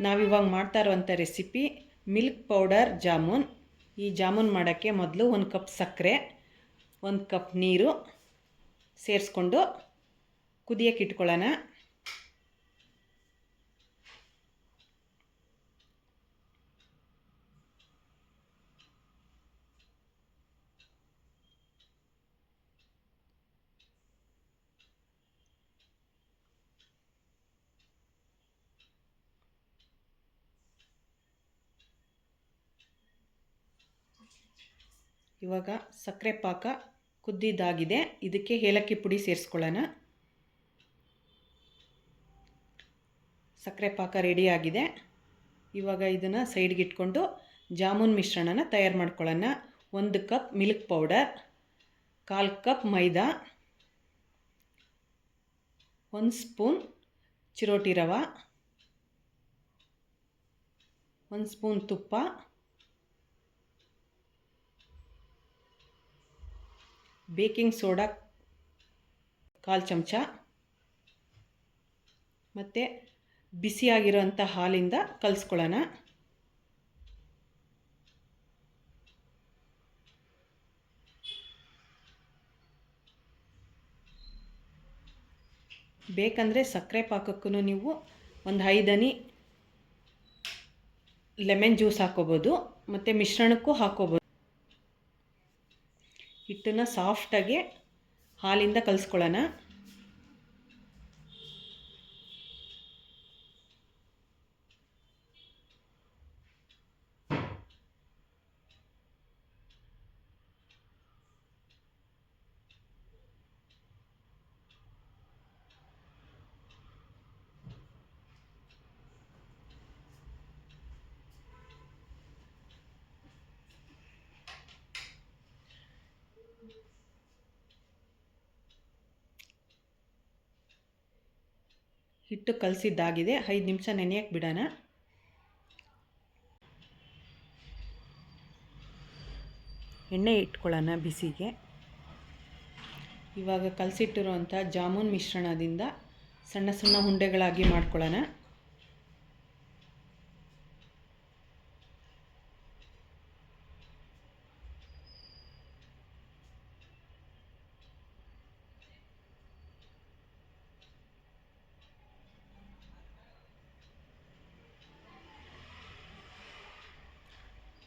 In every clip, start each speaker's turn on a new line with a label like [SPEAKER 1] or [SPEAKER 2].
[SPEAKER 1] ನಾವಿವಾಗ ಮಾಡ್ತಾ ಇರುವಂಥ ರೆಸಿಪಿ ಮಿಲ್ಕ್ ಪೌಡರ್ ಜಾಮೂನ್. ಈ ಜಾಮೂನ್ ಮಾಡೋಕ್ಕೆ ಮೊದಲು 1 ಕಪ್ ಸಕ್ಕರೆ, 1 ಕಪ್ ನೀರು ಸೇರಿಸ್ಕೊಂಡು ಕುದಿಯೋಕೆ ಇಟ್ಕೊಳ್ಳೋಣ. ಇವಾಗ ಸಕ್ಕರೆ ಪಾಕ ಕುದ್ದಿದ್ದಾಗಿದೆ. ಇದಕ್ಕೆ ಏಲಕ್ಕಿ ಪುಡಿ ಸೇರಿಸ್ಕೊಳ್ಳೋಣ. ಸಕ್ಕರೆ ಪಾಕ ರೆಡಿಯಾಗಿದೆ. ಇವಾಗ ಇದನ್ನು ಸೈಡ್ಗೆ ಇಟ್ಕೊಂಡು ಜಾಮೂನ್ ಮಿಶ್ರಣನ ತಯಾರು ಮಾಡ್ಕೊಳ್ಳೋಣ. 1 ಕಪ್ ಮಿಲ್ಕ್ ಪೌಡರ್, 1/4 ಕಪ್ ಮೈದಾ, 1 ಸ್ಪೂನ್ ಚಿರೋಟಿ ರವೆ, 1 ಸ್ಪೂನ್ ತುಪ್ಪ, ಬೇಕಿಂಗ್ ಸೋಡಾ 1/4 ಚಮಚ ಮತ್ತು ಬಿಸಿಯಾಗಿರೋಂಥ ಹಾಲಿಂದ ಕಲಿಸ್ಕೊಳ್ಳೋಣ. ಬೇಕಂದರೆ ಸಕ್ಕರೆ ಪಾಕಕ್ಕೂ ನೀವು ಒಂದು 5 ಹನಿ ಲೆಮನ್ ಜ್ಯೂಸ್ ಹಾಕ್ಕೋಬೋದು ಮತ್ತು ಮಿಶ್ರಣಕ್ಕೂ ಹಾಕ್ಕೋಬೋದು. ಹಿಟ್ಟನ್ನು ಸಾಫ್ಟಾಗಿ ಹಾಲಿಂದ ಕಲಿಸ್ಕೊಳ್ಳೋಣ. ಹಿಟ್ಟು ಕಲಸಿದ್ದಾಗಿದೆ. 5 ನಿಮಿಷ ನೆನೆಯಕ್ಕೆ ಬಿಡೋಣ. ಎಣ್ಣೆ ಇಟ್ಕೊಳ್ಳೋಣ ಬಿಸಿಗೆ. ಇವಾಗ ಕಲಸಿಟ್ಟಿರುವಂಥ ಜಾಮೂನ್ ಮಿಶ್ರಣದಿಂದ ಸಣ್ಣ ಸಣ್ಣ ಉಂಡೆಗಳಾಗಿ ಮಾಡ್ಕೊಳ್ಳೋಣ.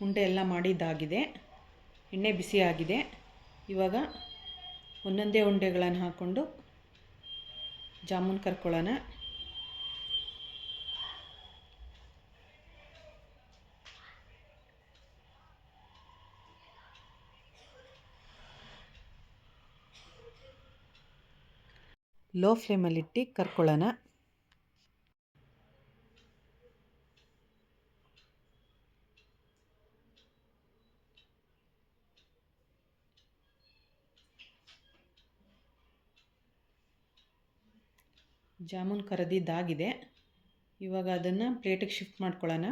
[SPEAKER 1] ಉಂಡೆ ಎಲ್ಲ ಮಾಡಿದ್ದಾಗಿದೆ. ಎಣ್ಣೆ ಬಿಸಿಯಾಗಿದೆ. ಇವಾಗ ಒಂದೊಂದೇ ಉಂಡೆಗಳನ್ನು ಹಾಕ್ಕೊಂಡು ಜಾಮೂನ್ ಕರ್ಕೊಳ್ಳೋಣ. ಲೋ ಫ್ಲೇಮಲ್ಲಿಟ್ಟು ಕರ್ಕೊಳ್ಳೋಣ. ಜಾಮೂನ್ ಕರದಿದ್ದಾಗಿದೆ. ಇವಾಗ ಅದನ್ನು ಪ್ಲೇಟಿಗೆ ಶಿಫ್ಟ್ ಮಾಡ್ಕೊಳ್ಳೋಣ.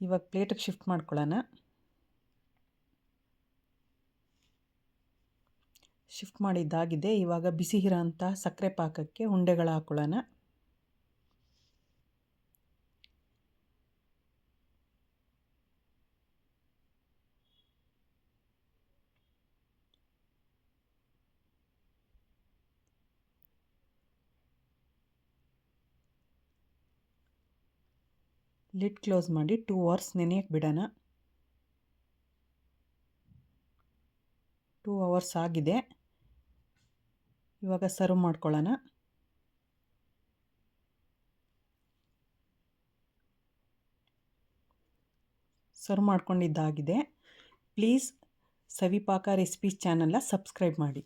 [SPEAKER 1] ಇವಾಗ ಪ್ಲೇಟಿಗೆ ಶಿಫ್ಟ್ ಮಾಡ್ಕೊಳ್ಳೋಣ. ಶಿಫ್ಟ್ ಮಾಡಿದ್ದಾಗಿದೆ. ಇವಾಗ ಬಿಸಿ ಇರೋಂಥ ಸಕ್ಕರೆ ಪಾಕಕ್ಕೆ ಉಂಡೆಗಳು ಹಾಕ್ಕೊಳ್ಳೋಣ. ಲಿಡ್ ಕ್ಲೋಸ್ ಮಾಡಿ 2 ಅವರ್ಸ್ ನೆನೆಯಕ್ಕೆ ಬಿಡೋಣ. 2 ಅವರ್ಸ್ ಆಗಿದೆ. ಇವಾಗ ಸರ್ವ್ ಮಾಡ್ಕೊಳ್ಳೋಣ. ಸರ್ವ್ ಮಾಡ್ಕೊಂಡಿದ್ದಾಗಿದೆ. ಪ್ಲೀಸ್ ಸವಿಪಾಕ ರೆಸಿಪೀಸ್ ಚಾನಲ್ನ ಸಬ್ಸ್ಕ್ರೈಬ್ ಮಾಡಿ.